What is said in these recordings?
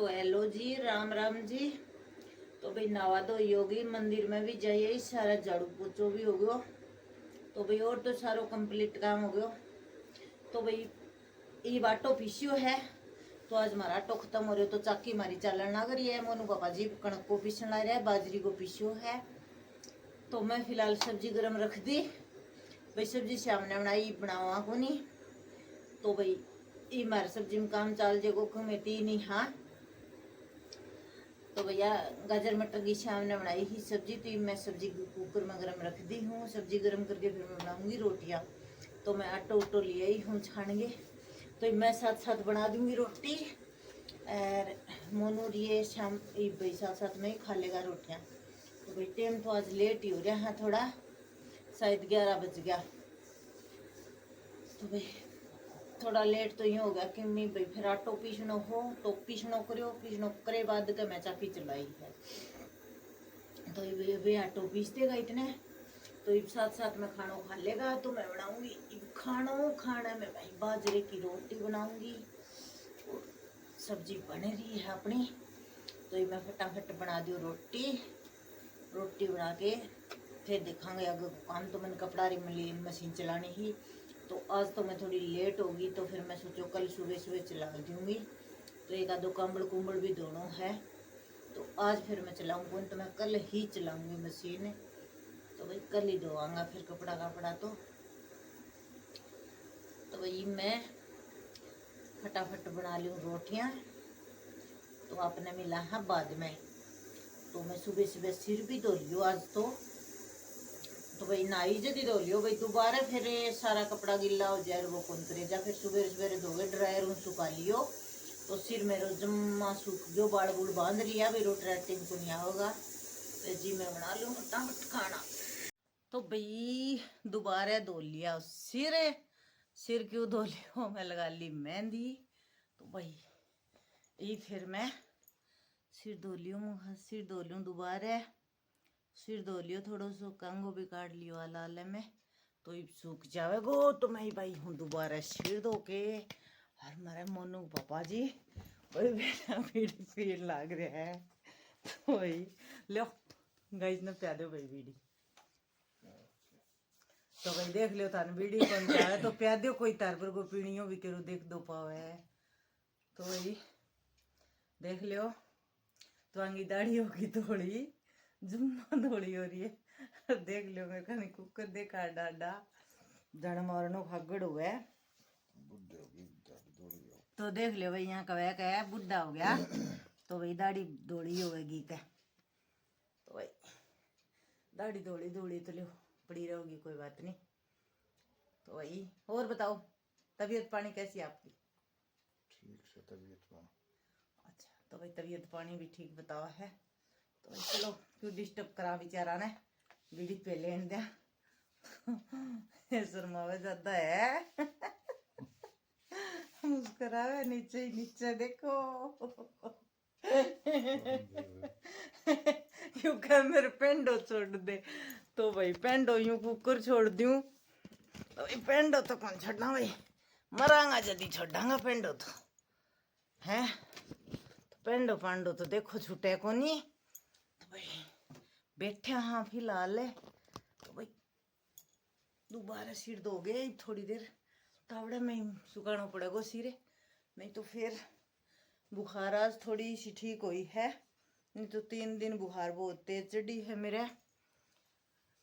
तो हेलो जी, राम राम जी। तो भाई नवा दो योगी मंदिर में भी जाइए, सारा झाड़ू पोछो भी हो गयो। तो भाई और तो सारो कंप्लीट काम हो गयो। तो भाई ये बाटो पीसियो है। तो आज हमारा आटो खत्म हो रहा तो चाकी मारी चालन लग रही है। मोनू पापा जी कणक को पीसन ला रहा है, बाजरी को पीसियो है। तो मैं फिलहाल सब्जी गरम रख दी। भाई सब्जी सामने बनाई बनावा को नहीं। तो भाई ये मारे सब्जी में काम चाल जेगो कमेटी नहीं। हाँ तो भैया गाजर मटर की शाम ने बनाई ही सब्जी। तो मैं सब्जी कुकर में गरम रख दी हूँ। सब्जी गरम करके फिर मैं बनाऊंगी रोटियाँ। तो मैं आटो उटो लिया ही हूँ छानेंगे। तो मैं साथ साथ बना दूंगी रोटी। और मोनू ये शाम भाई साथ साथ में ही खा लेगा रोटियाँ। तो भाई टाइम तो आज लेट ही हो रहा है थोड़ा, शायद 11 बज गया। तो भाई थोड़ा लेट तो यूँ हो गया कि मैं भाई फिर आटो पीसनो हो तो पीसनो करो, पीसनो करे बाद के मैं चाकी चलाई है। तो ये वे आटो पीस देगा इतने। तो इब साथ साथ में खाना खा लेगा। तो मैं बनाऊंगी खाने में भाई बाजरे की रोटी बनाऊंगी और सब्जी बन रही है अपनी। तो ये मैं फटाफट बना दी रोटी। रोटी बना के फिर देखांगे अगर काम। तो मैंने कपड़ा री मशीन चलानी ही। तो आज तो मैं थोड़ी लेट होगी तो फिर मैं सोचो कल सुबह सुबह चला दूंगी। तो एक आधो कंबल कुंबल भी दोनों है। तो आज फिर मैं चलाऊंगी तो मैं कल ही चलाऊंगी मशीन। तो भाई कल ही धोआंगा फिर कपड़ा। तो भाई मैं फटाफट बना लूँ रोटियाँ। तो आपने मिला है बाद में। तो मैं सुबह सुबह सिर भी धो लियो आज तो भाई नाई जदी धो लियो भाई दोबारा फिर सारा कपड़ा गिला हो जाए वो कौन करे जा। फिर सुबह सवेरे धोगे ड्रायर में सुखा लियो। तो सिर मेरा जम्मा सूख गयो, बाल बूल बांध लिया भाई रोटी राटी को नहीं होगा। तो जी मैं बना लूँ फटाफट खाना। तो भाई दोबारा धो लिया सिर। सिर क्यों धो लियो, मैं लगा ली मेहंदी। तो भाई ये फिर मैं सिर धो लूँ दोबारा। सिर धो लियो थोड़ा सो कंगो भी काट लियो आले में। तो ये सूख जावेगो तो मैं भाई हूँ दोबारा सिर धो के। और हमारे मोनू पापा जी वही बीड़ी पीन लाग रहा है। तो वही लो गाइस ने प्या दो भाई बीड़ी। तो भाई देख लियो थाने बीड़ी कौन चाहे तो प्या दो कोई तार पर को पीणियों भी करो देख दो पावे। तो वही देख लियो तो आंगी दाढ़ी होगी थोड़ी जुम्मा थोड़ी हो रही है। देख लियो मैं खाने कुकर देखा डाडा जन मारनो खागड़ हुआ है। तो देख लियो भाई यहाँ कवे का है बुढ़ा हो गया। तो भाई दाढ़ी धोड़ी होगी क्या। तो भाई दाढ़ी धोड़ी धोड़ी तो लियो पड़ी रहोगी कोई बात नहीं। तो भाई और बताओ तबीयत पानी कैसी है आपकी? ठीक से तबीयत पानी। अच्छा तो भाई तबीयत पानी भी ठीक बताओ है। तो भाई चलो क्यों डिस्टर्ब करा बेचारा ने बीड़ी पे लेन दिया। शर्मावे ज्यादा है। मुस्कुरावे नीचे ही नीचे देखो। यूं कह मेरे पेंडो छोड़ दे। तो भाई पेंडो यूं कुकर छोड़ दूं तो भाई पेंडो तो कौन छोड़ना भाई, मरांगा जदी छोड़ांगा पेंडो तो है। तो पेंडो पांडो तो देखो छुटे को नहीं। तो भाई बैठे हाँ फिलहाल। तो भाई दोबारा सिर धोगे थोड़ी देर तावड़े में ही सुखाना पड़ेगा सिरे। नहीं तो फिर बुखार आज थोड़ी सी ठीक हुई है, नहीं तो 3 दिन बुखार बहुत तेज चढ़ी है मेरे।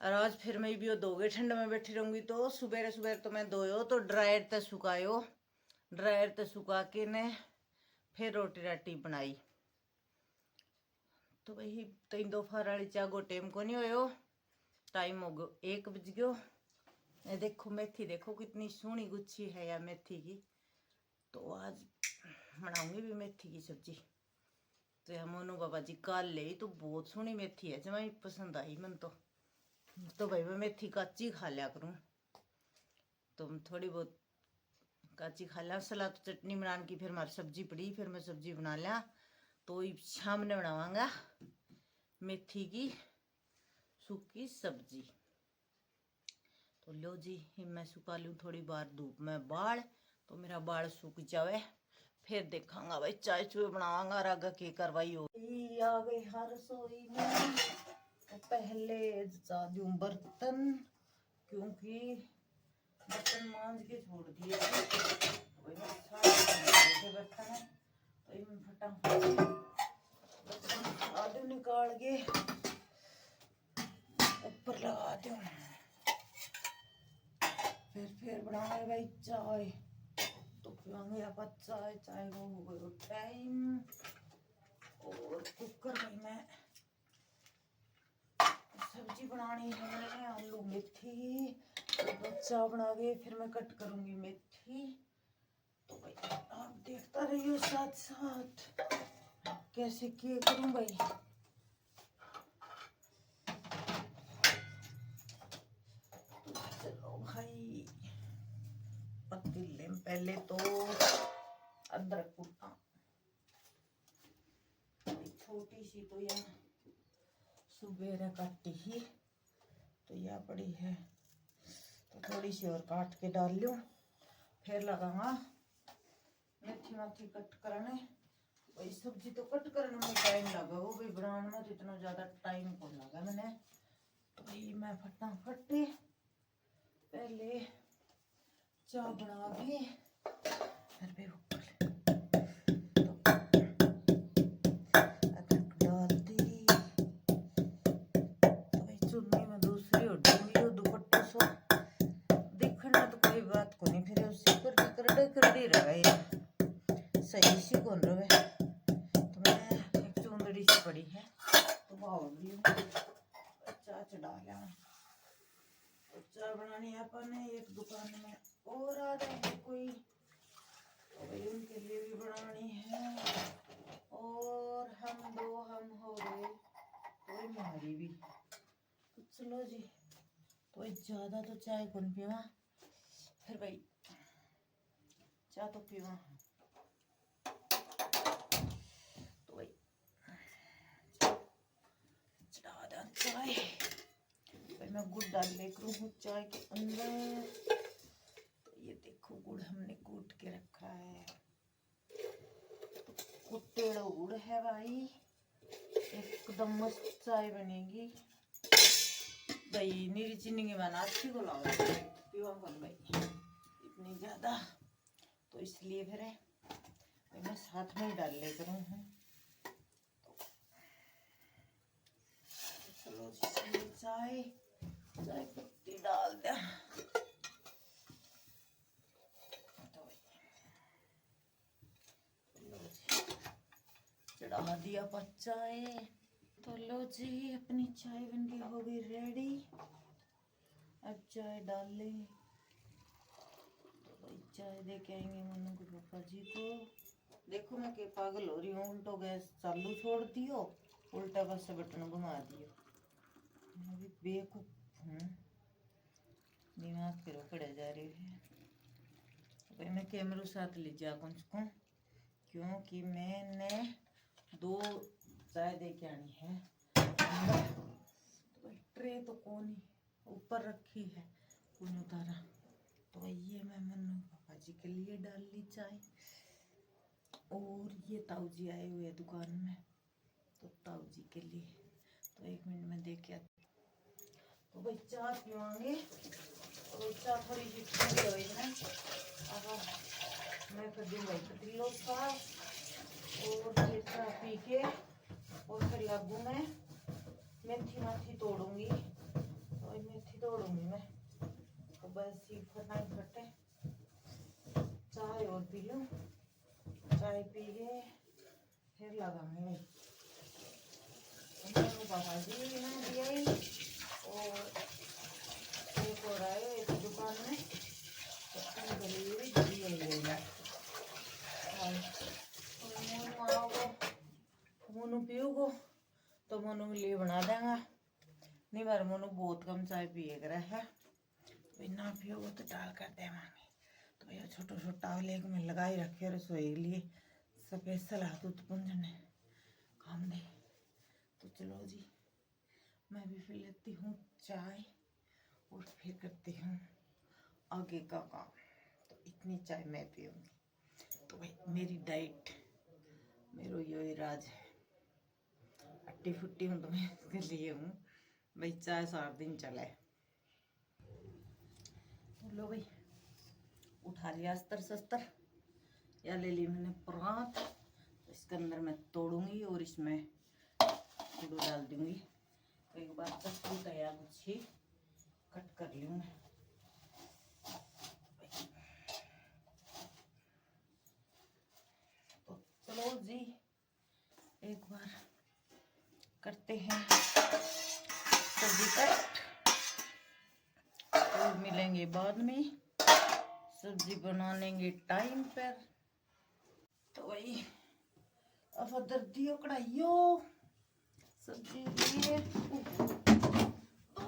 और आज फिर मैं भी धोगे ठंड में बैठी रहूंगी। तो सुबह सुबह तो मैं धोयो तो ड्रायर ते सुखायो, ड्रायर ते सुखा के ने फिर रोटी राटी बनाई। तो भाई 3 दोपहर वाली चागो टाइम को नहीं होयो, टाइम हो गयो 1 बज गयो। ये देखो मेथी देखो कितनी सोहनी गुच्छी है यार मेथी की। तो आज बनाऊंगी भी मेथी की सब्जी। तो यह मोनू बाबा जी काल ले तो बहुत सोहनी मेथी है जमा पसंद आई मन तो भाई मैं मेथी काची खा लिया करूँ। तो थोड़ी बहुत काची खा लिया। सलाद चटनी बनाने की फिर हमारी सब्जी पड़ी, फिर मैं सब्जी बना लिया। तो शाम ने बनावांगा मेथी की सूखी सब्जी। तो लो जी मैं सुखा लूँ थोड़ी बार धूप में बाल। तो मेरा बाल सूख जावे फिर देखांगा भाई चाय चूय बनावांगा और आगे की करवाई हो। आ गई हर रसोई में। तो पहले जा दूं बर्तन, क्योंकि बर्तन मांज के छोड़ दिए थे बर्तन है, तो इनमें फटाफट बर्तन आलू निकाल के ऊपर लगा दूं। फिर बनाए भाई चाय, तो पियेंगे आप चाय। चाय को हो गया टाइम। और कुकर में मैं सब्जी बनानी है, आलू मेथी। चाय बना के फिर मैं कट करूंगी मेथी। तो भाई आप देखता रहिए साथ साथ कैसे क्या करूं भाई। चलो भाई, पतीले में पहले तो अदरक कूटा, छोटी सी तो यह सुबह काटी ही, तो यह पड़ी है, तो थोड़ी सी और काट के डाल लूं। फिर लगाऊंगा मेथी माथी कट करने। भाई सब्जी तो कट करने में टाइम लगा, वो भी बनाने में तो इतना ज्यादा टाइम को लगा मैंने। तो भाई मैं फटाफट पहले चाय बना के फिर भी अदरक डाल दी। तो भाई चुन्नी में दूसरी और डूंगी दुपट्टे सो दिखना तो कोई बात को नहीं, फिर उससे कर करड़े करड़ी रहे सही सी कौन रहे। तो मैं एक चुंदड़ी सी पड़ी है तो बाउल भी चाय चढ़ा लिया। तो चाय बनानी है अपन ने, एक दुकान में और आ रहे हैं कोई, तो उनके लिए भी बनानी है। और हम हो गए तो हमारी भी। तो चलो जी, तो ज्यादा तो चाय कौन पीवा, फिर भाई चाय तो पीवा। तो भाई चढ़ा चाय। भाई मैं गुड़ डाल लेकर हूँ चाय के अंदर। तो ये देखो गुड़ हमने कूट के रखा है, कुटेड़ा गुड़ है भाई, एकदम मस्त चाय बनेगी भाई। नीरी चीनी की बना अच्छी को लगा पीवा कौन भाई इतनी ज्यादा, तो इसलिए फिर मैं साथ में ही डाल ले करूँ हूँ। चलो चाय चाय पत्ती डाल दे। चढ़ा दिया चाय। तो लो जी, अपनी चाय बनके हो गई रेडी। अब चाय डाल ले। तो भाई चाय दे के आएंगे मनु के पापा जी को। देखो मैं के पागल हो रही हूँ, उल्टो गैस चालू छोड़ दियो, उल्टा बस बटन घुमा दियो। मैं भी बेवकूफ हूँ, दिमाग के रोकड़े जा रही है। तो भाई मैं कैमरा साथ ले जा को, क्योंकि मैंने 2 चाय दे के आनी है। तो ट्रे तो कौन ही ऊपर रखी है, कौन उतारा। तो ये मैं मन्नू पापा जी के लिए डाल ली चाय। और ये ताऊ जी आए हुए दुकान में, तो ताऊ जी के लिए। तो 1 मिनट में देख के तो भाई चाय पीवांगे। तो भाई चाय थोड़ी सी ठंडी हो ना, अब मैं कर दूँ भाई पतीलों का। और ये चाय पी के और फिर लागू मैं मेथी माथी तोड़ूंगी। तो मेथी तोड़ूंगी मैं, तो बस ही फटाफट चाय और पी लूँ। चाय पी के फिर लगाएंगे भाई बाबा जी ना दिया। और एक और आए एक दुकान में मोनू पियोगो तो मोनू के लिए बना देंगे। नहीं बार मोनू बहुत कम चाय पिए कर है, तो ना पियोगो तो डाल कर देवांगे। तो भैया छोटा छोटा लेक में लगाई रखे रसोई के लिए स्पेशल हाथ उत्पन्न काम दे। तो चलो जी, मैं भी पी लेती हूँ चाय और फिर करती हूँ आगे का काम। तो इतनी चाय मैं पीऊँगी। तो भाई मेरी डाइट मेरो यो राज है, अट्टी फुट्टी हूँ तो मैं इसके लिए हूँ भाई, चाहे 7 दिन चले। तो लो भाई उठा लिया अस्तर शस्त्र, या ले ली मैंने परात, तो इसके अंदर मैं तोड़ूंगी और इसमें गुड़ डाल दूंगी। तो एक बार कद्दू तैयार कुछ ही कट कर लूँ मैं। तो चलो जी एक बार करते हैं सब्जी कट, और मिलेंगे बाद में सब्जी बनाने के टाइम पर। तो वही अब अदर दियो कढ़ाइयो सब्जी लिए। तो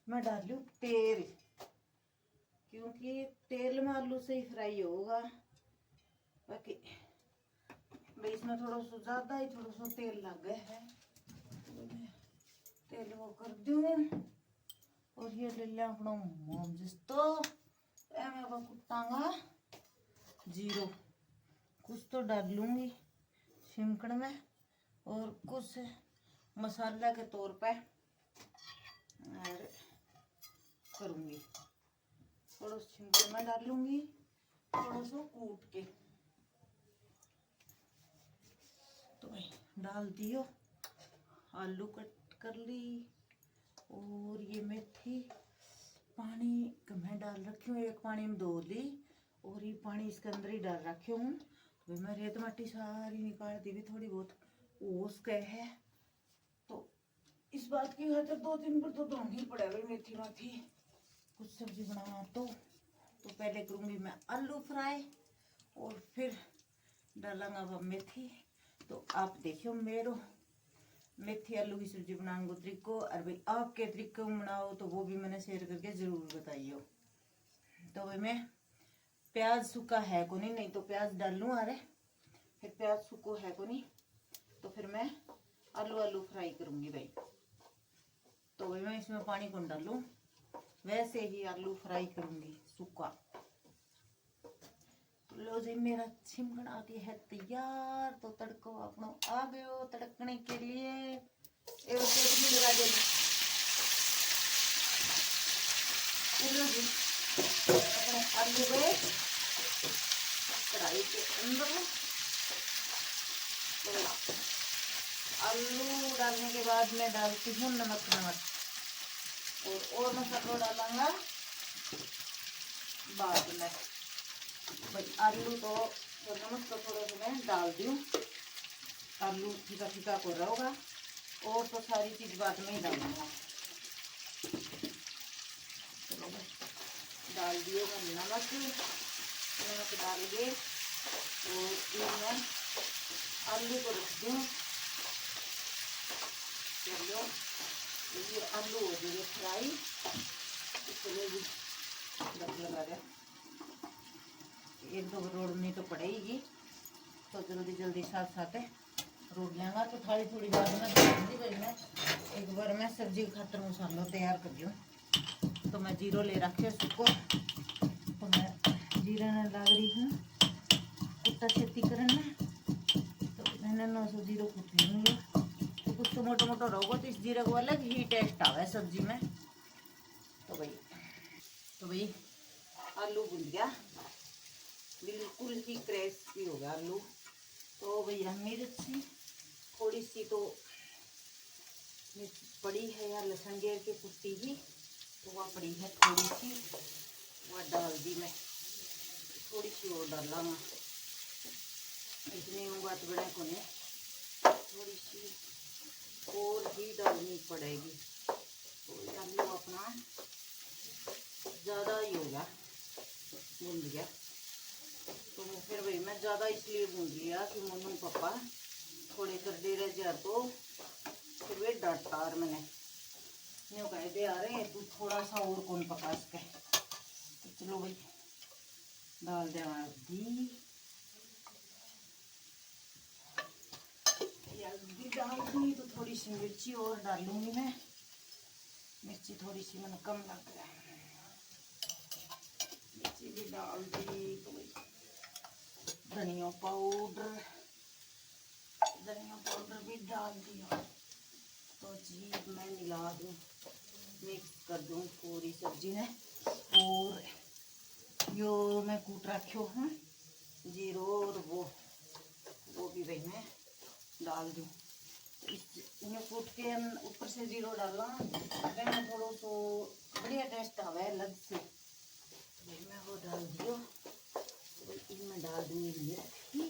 मैं डालू तेल, क्योंकि तेल में आलू से ही फ्राई होगा, बाकी भाई इसमें थोड़ा सा ज्यादा ही थोड़ा सा तेल लग गया है, तो मैं तेल वो कर दूं। और ये ले लिया अपना मोम जिस्तो मैं कुटांगा जीरो, कुछ तो डाल लूंगी शिमकड़ में और कुछ मसाला के तौर पे और करूंगी, थोड़ा शिमकड़ में डालूंगी, थोड़ा सा कूट के। तो भाई डाल दियो, आलू कट कर ली, और ये मेथी पानी मैं डाल रखी हूँ, एक पानी में धो ली और ये पानी इसके अंदर ही डाल रखे हूँ। तो मैं रेत माटी सारी निकाल दी भी, थोड़ी बहुत ओस के है, तो इस बात की खातिर 2-3 बार तो धोनी ही पड़ेगा मेथी माथी कुछ सब्जी बनाना। तो पहले करूँगी मैं आलू फ्राई और फिर डालूंगा अब मेथी। तो आप देखियो मेरो मेथी आलू की सब्जी बनाने को तरीको, और भाई आपके तरीके में बनाओ तो वो भी मैंने शेयर करके जरूर बताइयो। तो भाई मैं प्याज सूखा है को नहीं तो प्याज डाल लूँ, अरे फिर प्याज सूखो है को नहीं, तो फिर मैं आलू फ्राई करूंगी भाई। तो भाई मैं इसमें पानी कौन डालूं, वैसे ही आलू फ्राई करूंगी सूखा। तो लो जी मेरा छिमकन आके है तैयार, तो तड़को अपनो आ गयो तड़कने के लिए। लगा दे अपने आलू गए कढ़ाई के अंदर। तो आलू डालने के बाद मैं डालती हूँ नमक और मसाला डालूंगा बाद में भाई। आलू तो नमक तो थोड़ा सा मैं डाल दूँ, आलू फीका फीका को रहेगा, और तो सारी चीज बाद में ही डालूंगा। चलो भाई डाल दिए मैं नमक डाल के, और फिर मैं आलू को रख दूँ। चलो ये आलू हो जाएगा फ्राई, चलो जी लगा दे, 1-2 रोड़नी तो पड़ेगी, तो जल्दी जल्दी साथ साथ रोड लेंगा। तो थाली थोड़ी बाद में डालूंगी भाई। मैं एक बार मैं सब्जी खातर मसाला तैयार कर दूँ। तो मैं जीरो ले रखे उसको, तो मैं जीरा न लाग रही हूँ कुत्ता खेती करना, तो मैंने 900 जीरो कुट लूँगी। तो कुछ तो मोटा मोटा रहोगा, तो इस जीरे को अलग ही टेस्ट आवे सब्जी में। तो भाई आलू भुन गया, बिल्कुल ही क्रिस्पी हो गया आलू। तो भैया मिर्ची थोड़ी सी तो पड़ी है, या लहसुन गेर के कुटी ही, तो वह पड़ी है थोड़ी सी, वह डाल दी मैं, थोड़ी सी और डाला मैं, इतनी बात बड़े को नहीं, थोड़ी सी और भी डालनी पड़ेगी। तो आलू अपना ज़्यादा ही हो गया भून गया। तो फिर भाई मैं ज़्यादा इसलिए भून लिया कि मनु पापा थोड़े कर दे रहे जा, तो फिर वे डांटता, और मैंने यूँ कह दे आ रहे तू थोड़ा सा और कौन पका इसके। तो चलो भाई डाल दे दी, डाल दी। तो थोड़ी सी मिर्ची और डालूंगी मैं, मिर्ची थोड़ी सी मैंने कम लग गया, मिर्ची भी डाल दी। तो भाई धनिया पाउडर भी डाल दिया। तो जी मैं मिला दूँ, मिक्स कर दूँ पूरी सब्जी में। और यो मैं कूट रखी हूँ जीरो, और वो भी भाई मैं डाल दूँ। इन्हें कूट के ऊपर से जीरो डालना मैं थोड़ा सो बढ़िया टेस्ट आवे अलग से। मैं वो डाल दियो। इनमें डाल दूँगी मेथी,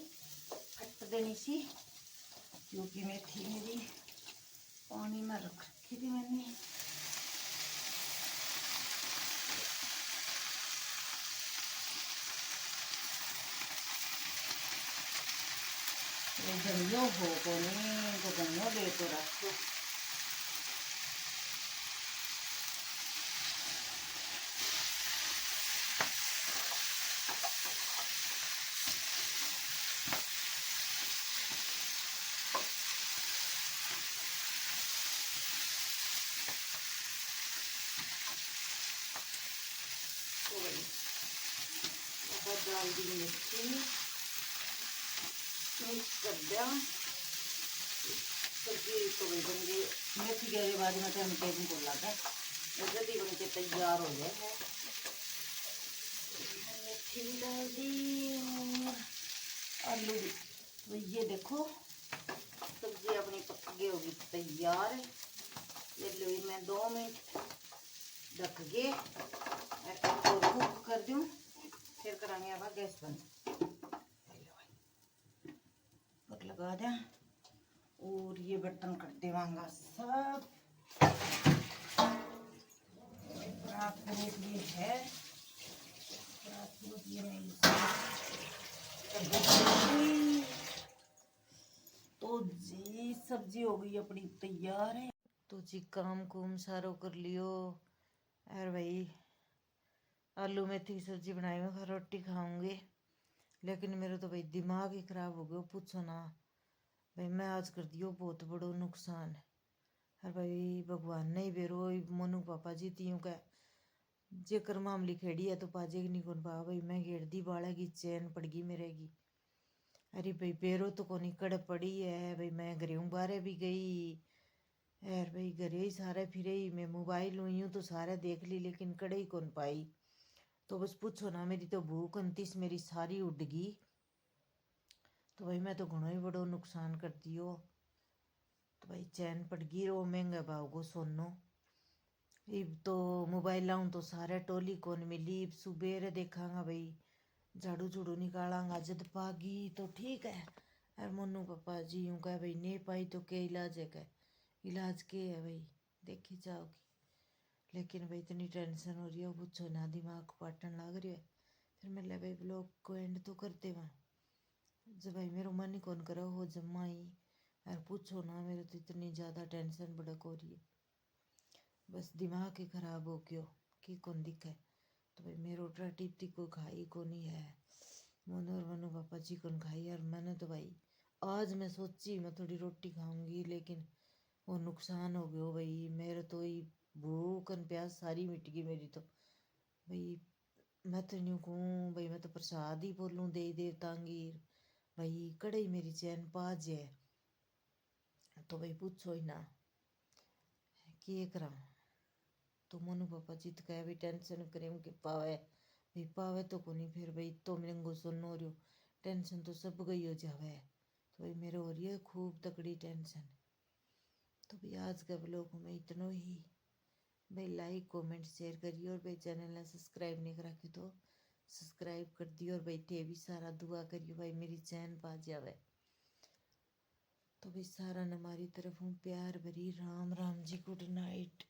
कट देनी सी, क्योंकि मेथी मेरी पानी में रख रखी थी मैंने। धनिया हो को नहीं तो धनिया ले तो रखो। डाल दी मिर्ची, मिक्स कर दिया सब्जी। तो भाई बन गई मेथी के बाद में तो टेबल को लगा जल्दी बन के तैयार हो गया है। मेथी भी डाल दी और आलू भी। तो ये देखो सब्जी अपनी पक गई होगी तैयार। ये लो मैं 2 मिनट ढक के और कुक कर दूँ, फिर करांगे अब गैस बंद। कुकर लगा दें और ये बर्तन कर देवांगा सब। रात को ये है, रात को ये नहीं। तो जी सब्जी हो गई अपनी तैयार है। तो जी काम कुम सारो कर लियो। और भाई आलू मेथी की सब्जी बनाई, मैं रोटी खाऊंगी। लेकिन मेरा तो भाई दिमाग ही खराब हो गया, पूछो ना भाई। मैं आज कर दियो बहुत बड़ो नुकसान। और भाई भगवान ने ही बेरो मनु पापा जी तीयों का जेकर मामली खेड़ी है तो पाजे नहीं कौन पा भाई। मैं घेर दी बाड़ा की चैन पड़गी मेरेगी। अरे भाई बेरो तो कोनी कड़ पड़ी है भाई। मैं घरे बारे भी गई यार भाई, घरे ही सारे फिरे ही। मैं मोबाइल हुई हूँ तो सारे देख ली, लेकिन कड़े ही कौन पाई। तो बस पूछो ना, मेरी तो भूख 29 मेरी सारी उड़ गई। तो भाई मैं तो घणो ही बड़ो नुकसान कर दियो। तो भाई चैन पड़ गई रो महंगा भाव को सोनो। इब तो मोबाइल लाऊं तो सारे टोली कौन मिली। इब सुबेरे देखांगा भाई, झाड़ू झूड़ू निकालांगा जद पागी तो ठीक है। और मनु पापा जी यूं कह भाई नहीं पाई तो क्या इलाज है, क्या इलाज के है भाई, देखी जाओगी। लेकिन भाई इतनी टेंशन हो रही है, पूछो ना, दिमाग पाटन लग रही है। फिर मैं भाई ब्लॉग को एंड तो करते वहाँ जब भाई मेरा मन ही कौन करो हो जम्मा ही। और पूछो ना, मेरे तो इतनी ज़्यादा टेंशन भड़क हो रही है, बस दिमाग ही खराब हो गयो कि कौन दिखे। तो भाई मेरे रोटा टिप्ती को खाई को नहीं है। मोनू और मनु पापा जी कौन खाई। और मैंने तो भाई आज मैं सोची मैं थोड़ी रोटी खाऊंगी, लेकिन वो नुकसान हो गयो भाई। मेरे तो ही भूख और प्यास सारी मिट गई मेरी तो भाई। मैं तो नहीं कहूँ भाई, मैं तो प्रसाद ही बोलूँ दे देवतांगी भाई। कड़े मेरी चैन पाज है। तो भाई पूछो ही ना कि करा। तो मोनू पापा जी तो कहे भाई टेंशन करें के पावे भाई, पावे तो को नहीं। फिर भाई तो मेरे सुन हो रही हो, टेंशन तो सब गई हो जावे। तो भाई मेरे हो रही है खूब तकड़ी टेंशन। तो भाई आज का ब्लॉग में इतना ही। भाई लाइक कमेंट शेयर करिए, और भाई चैनल ने सब्सक्राइब नहीं करा के तो सब्सक्राइब कर दियो। और भाई ते भी सारा दुआ करियो भाई मेरी चैन पा जावे। तो भाई सारा न हमारी तरफ हूँ प्यार भरी राम राम जी, गुड नाइट।